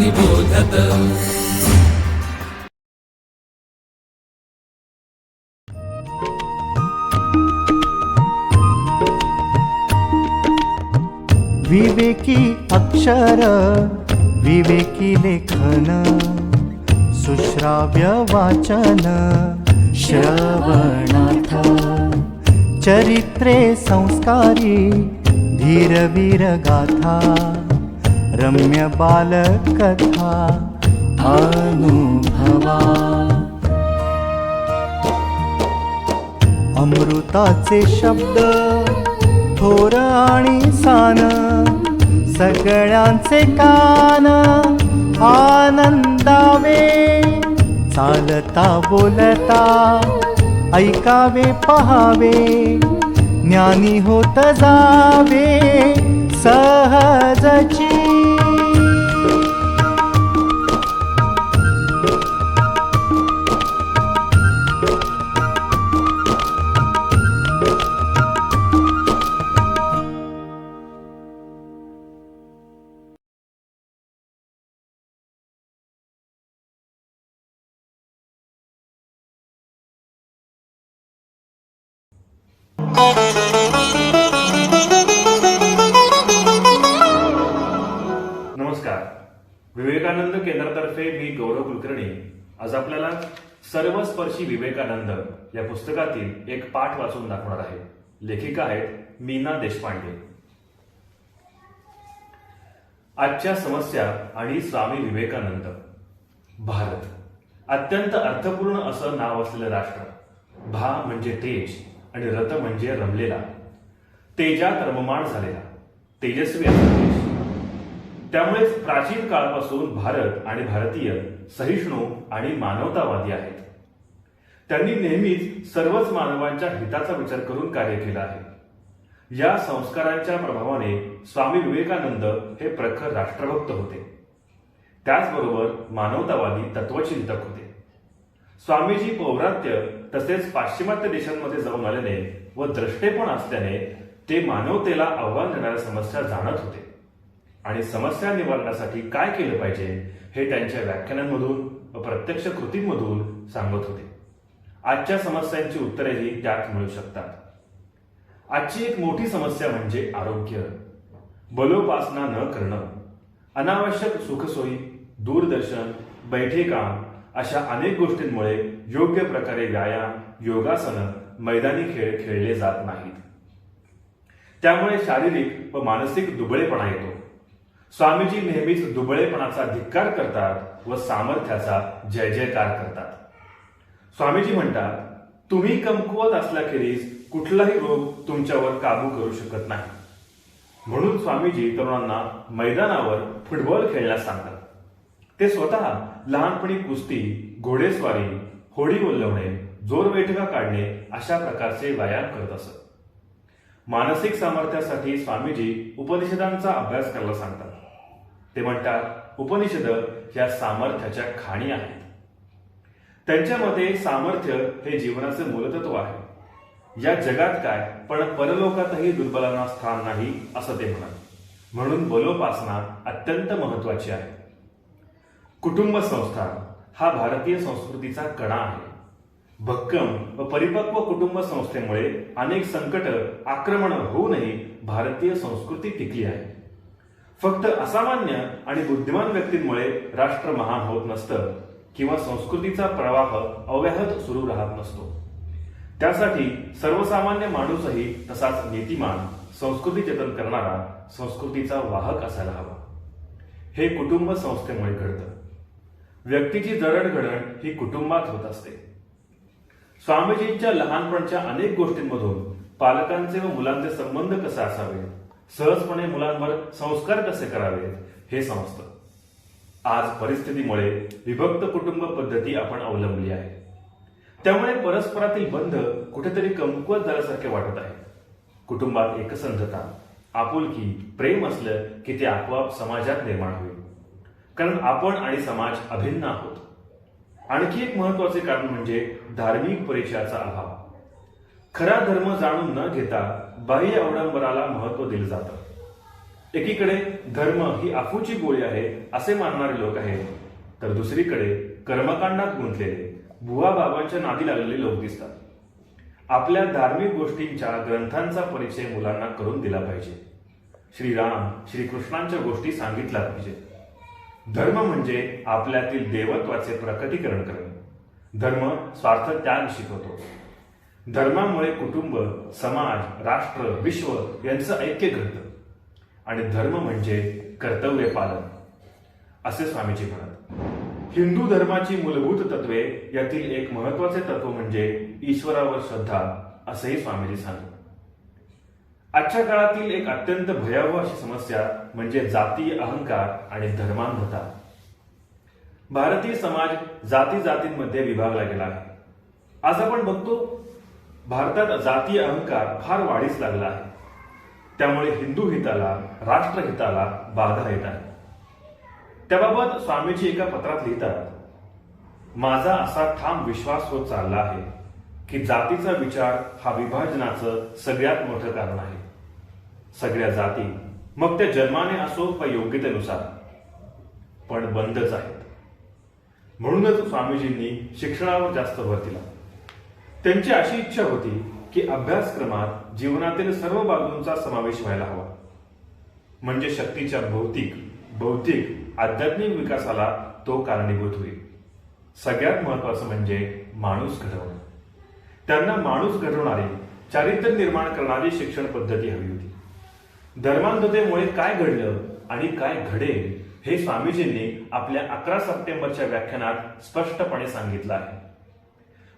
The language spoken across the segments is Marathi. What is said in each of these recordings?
निबोधत। विवेकी अक्षर विवेकी लेखन सुश्राव्य वाचन श्रवणार्थ चरित्रे संस्कारी धीरवीर गाथा रम्य बालकथा अनुभवा अमृताचे शब्द थोर आणि सान सगळ्यांचे कान आनंदावे चालता बोलता ऐकावे पहावे ज्ञानी होत जावे सहजची। नमस्कार, विवेकानंद केंद्रातर्फे मी गौरव कुलकर्णी आज आपल्याला सर्वस्पर्शी विवेकानंद या पुस्तकातील एक पाठ वाचून दाखवणार आहे। लेखिका आहेत मीना देशपांडे। आजच्या समस्या आणि स्वामी विवेकानंद। भारत अत्यंत अर्थपूर्ण असं नाव असलेलं राष्ट्र। भा म्हणजे तेज आणि रथ म्हणजे रमलेला, तेजात रममाण झालेला तेजस्वी असा देश। त्यामुळेच प्राचीन काळापासून भारत आणि भारतीय सहिष्णू आणि मानवतावादी आहेत। त्यांनी नेहमीच सर्वच मानवांच्या हिताचा विचार करून कार्य केलं आहे। या संस्कारांच्या प्रभावाने स्वामी विवेकानंद हे प्रखर राष्ट्रभक्त होते, त्याचबरोबर मानवतावादी तत्वचिंतक होते। स्वामीजी पौरात्य तसेच पाश्चिमात्य देशांमध्ये जाऊन आल्याने व द्रष्टेपण असल्याने ते मानवतेला आव्हान देणाऱ्या समस्या जाणत होते आणि समस्या निवारणासाठी काय केलं पाहिजे हे त्यांच्या व्याख्यानांमधून व प्रत्यक्ष कृतींमधून सांगत होते। आजच्या समस्यांची उत्तरेही त्यात मिळू शकतात। आजची एक मोठी समस्या म्हणजे आरोग्य। बलोपासना न करणं, अनावश्यक सुखसोयी, दूरदर्शन, बैठे काम अशा अनेक गोष्टींमुळे योग्य प्रकारे व्यायाम, योगासन, मैदानी खेळ खेळले जात नाहीत। त्यामुळे शारीरिक व मानसिक दुबळेपणा येतो। स्वामीजी नेहमीच दुबळेपणाचा धिक्कार करतात व सामर्थ्याचा जय जयकार करतात। स्वामीजी म्हणतात, तुम्ही कमकुवत असल्याखेरीज कुठलाही रोग तुमच्यावर काबू करू शकत नाही। म्हणून स्वामीजी तरुणांना मैदानावर फुटबॉल खेळण्यास सांगतात। ते स्वतः लहानपणी कुस्ती, घोडेस्वारी, होडी बोलवणे, जोरबैठका काढणे अशा प्रकारचे व्यायाम करत असत। मानसिक सामर्थ्यासाठी स्वामीजी उपनिषदांचा अभ्यास करायला सांगतात। ते म्हणतात, उपनिषद या सामर्थ्याच्या खाणी आहेत। त्यांच्या मते सामर्थ्य हे जीवनाचे मूलतत्व आहे। या जगात काय पण परलोकातही दुर्बलांना स्थान नाही असं ते म्हणतात। म्हणून बलोपासना अत्यंत महत्वाची आहे। कुटुंब संस्था हा भारतीय संस्कृतीचा कणा आहे। भक्कम व परिपक्व कुटुंब संस्थेमुळे अनेक संकट आक्रमण होऊनही भारतीय संस्कृती टिकली आहे। फक्त असामान्य आणि बुद्धिमान व्यक्तींमुळे राष्ट्र महान होत नसतं किंवा संस्कृतीचा प्रवाह अव्याहत सुरू राहत नसतो। त्यासाठी सर्वसामान्य माणूसही तसाच नीतिमान, संस्कृती जतन करणारा, संस्कृतीचा वाहक असायला हवा। हे कुटुंब संस्थेमुळे घडतं। व्यक्तीची जडणघडण ही कुटुंबात होत असते। स्वामीजींच्या लहानपणच्या अनेक गोष्टींमधून पालकांचे व मुलांचे संबंध कसे असावे, सहजपणे मुलांवर संस्कार कसे करावेत हे समजतं। आज परिस्थितीमुळे विभक्त कुटुंब पद्धती आपण अवलंबली आहे। त्यामुळे परस्परातील बंध कुठेतरी कमकुवत झाल्यासारखे वाटत आहे। कुटुंबात एकसंधता, आपुलकी, प्रेम असलं की ते आपोआप समाजात निर्माण होईल, कारण आपण आणि समाज अभिन्न आहोत। आणखी एक महत्वाचे कारण म्हणजे धार्मिक परिचयाचा अभाव। खरा धर्म जाणून न घेता बाह्य अवडंबराला महत्व दिलं जातं। एकीकडे धर्म ही अफूची गोळी आहे असे मानणारे लोक आहेत, तर दुसरीकडे कर्मकांडात गुंतलेले बुवा बाबांच्या नादी लागलेले लोक दिसतात. आपल्या धार्मिक गोष्टींच्या ग्रंथांचा परिचय मुलांना करून दिला पाहिजे. श्रीराम श्रीकृष्णांच्या गोष्टी सांगितल्या पाहिजे. धर्म म्हणजे आपल्यातील देवत्वाचे प्रकटीकरण करणे. धर्म स्वार्थ त्याग शिकवतो. धर्मामुळे कुटुंब, समाज, राष्ट्र, विश्व यांचं ऐक्य घडतं. आणि धर्म म्हणजे कर्तव्य पालन असे स्वामीजी म्हणत. हिंदू धर्माची मूलभूत तत्वे यातील एक महत्वाचे तत्व म्हणजे ईश्वरावर श्रद्धा असेही स्वामीजी सांगतात. आजच्या काळातील एक अत्यंत भयावह अशी समस्या म्हणजे जातीय अहंकार आणि धर्मांधता. भारतीय समाज जाती जातींमध्ये विभागला गेला आहे. आज आपण बघतो भारतात जातीय अहंकार फार वाढीस लागला आहे. त्यामुळे हिंदू हिताला, राष्ट्रहिताला बाधा येत आहे. त्याबाबत स्वामीजी एका पत्रात लिहितात, माझा असा ठाम विश्वास होत चालला आहे की जातीचा विचार हा विभाजनाचं सगळ्यात मोठं कारण आहे. सगळ्या जाती, मग त्या जन्माने असो वा योग्यतेनुसार, पण बंदच आहेत. म्हणूनच स्वामीजींनी शिक्षणावर जास्त भर दिला. त्यांची अशी इच्छा होती की अभ्यासक्रमात जीवनातील सर्व बाजूंचा समावेश व्हायला हवा. म्हणजे शक्तीच्या भौतिक आध्यात्मिक विकासाला तो कारणीभूत होईल. सगळ्यात महत्वाचं म्हणजे माणूस घडवणं. त्यांना माणूस घडवणारी, चारित्र्य निर्माण करणारी शिक्षण पद्धती हवी होती. धर्मांधतेमुळे काय घडलं आणि काय घडेल हे स्वामीजींनी आपल्या 11 सप्टेंबरच्या व्याख्यानात स्पष्टपणे सांगितलं आहे.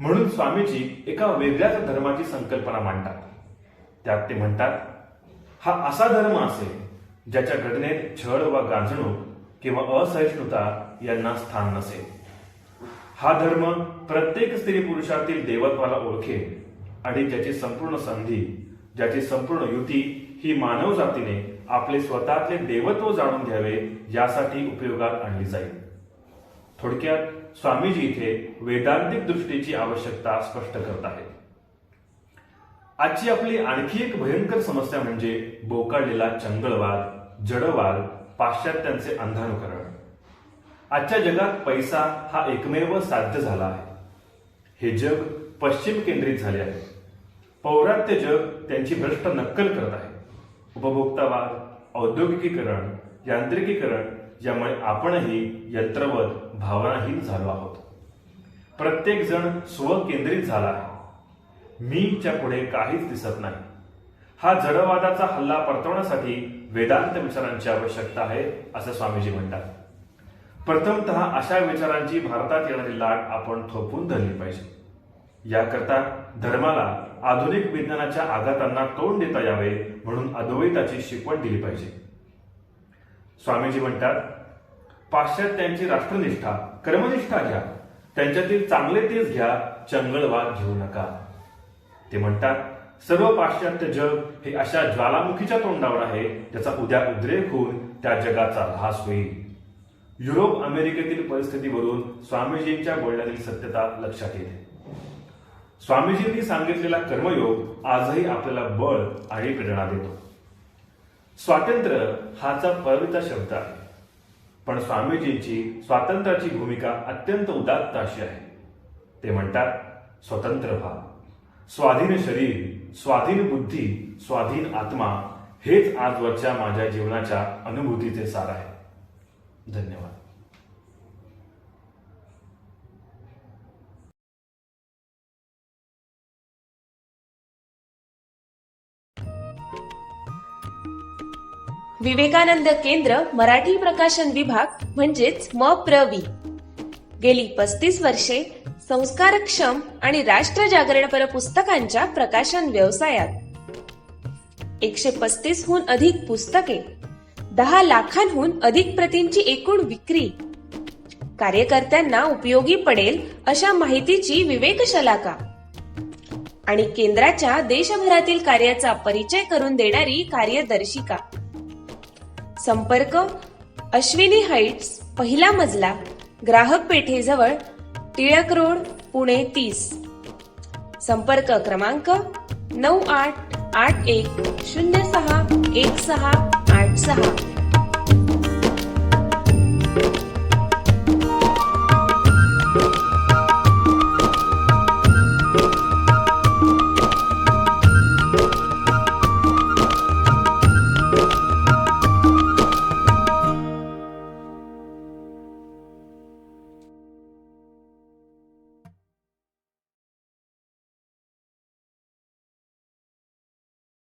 म्हणून स्वामीजी एका वेगळ्याच धर्माची संकल्पना मांडतात. त्यात ते म्हणतात, हा असा धर्म असेल ज्याच्या घटनेत छळ वा गांजणूक किंवा असहिष्णुता यांना स्थान नसेल. हा धर्म प्रत्येक स्त्री पुरुषातील देवत्वाला ओळखेल आणि ज्याची संपूर्ण संधी, ज्याची संपूर्ण युती ही मानव जातीने आपले स्वतःतले देवत्व जाणून घ्यावे यासाठी उपयोगात आणली जाईल. थोडक्यात स्वामीजी इथे वेदांतिक दृष्टीची आवश्यकता स्पष्ट करत आहेत. आजची आपली आणखी एक भयंकर समस्या म्हणजे बोकाळलेला चंगळवाद, जडवाद, पाश्चात्यांचे अंधानुकरण. आजच्या जगात पैसा हा एकमेव साध्य झाला आहे. हे जग पश्चिम केंद्रित झाले आहे. पौरात्य जग त्यांची भ्रष्ट नक्कल करत आहे. उपभोक्तावाद, औद्योगिकीकरण, यांत्रिकीकरण यामुळे आपणही यंत्रवत, भावनाहीन झालो आहोत. प्रत्येक जण स्वकेंद्रित झाला आहे. मीच्या पुढे काहीच दिसत नाही. हा जडवादाचा हल्ला परतवण्यासाठी वेदांत विचारांची आवश्यकता आहे असं स्वामीजी म्हणतात. प्रथमतः अशा विचारांची भारतात येणारी लाट आपण थोपवून धरली पाहिजे. याकरता धर्माला आधुनिक विज्ञानाच्या आघातांना तोंड देता यावे म्हणून अद्वैताची शिकवण दिली पाहिजे. स्वामीजी म्हणतात, पाश्चात्यांची राष्ट्रनिष्ठा, कर्मनिष्ठा घ्या. त्यांच्यातील चांगले तेच घ्या, चंगळवाद घेऊ नका. ते म्हणतात, सर्व पाश्चात्य जग हे अशा ज्वालामुखीच्या तोंडावर आहे ज्याचा उद्या उद्रेक होऊन त्या जगाचा ऱ्हास होईल. युरोप अमेरिकेतील परिस्थितीवरून स्वामीजींच्या बोलण्यातील सत्यता लक्षात येते. स्वामीजींनी सांगितलेला कर्मयोग आजही आपल्याला बळ आणि प्रेरणा देतो. स्वातंत्र्य हाचा पवित्र शब्द आहे, पण स्वामीजींची स्वातंत्र्याची भूमिका अत्यंत उदात्त अशी आहे. ते म्हणतात, स्वतंत्र व्हा. स्वाधीन शरीर, स्वाधीन बुद्धी, स्वाधीन आत्मा हेच आजवरच्या माझ्या जीवनाच्या अनुभूतीचे सार आहे. धन्यवाद. विवेकानंद केंद्र मराठी प्रकाशन विभाग म्हणजेच MPRV गेली 35 वर्षे संस्कारक्षम आणि राष्ट्र जागरणपर पुस्तकांच्या प्रकाशन व्यवसायात. 135 हून अधिक पुस्तके, 10 लाखांहून अधिक प्रतींची एकूण विक्री, कार्यकर्त्यांना उपयोगी पडेल अशा माहितीची विवेकशलाका आणि केंद्राच्या देशभरातील कार्याचा परिचय करून देणारी कार्यदर्शिका. संपर्क अश्विनी हाईट्स, पहिला मजला, ग्राहक पेठेजवळ, टिळक रोड, पुणे 30. संपर्क क्रमांक 988106 1686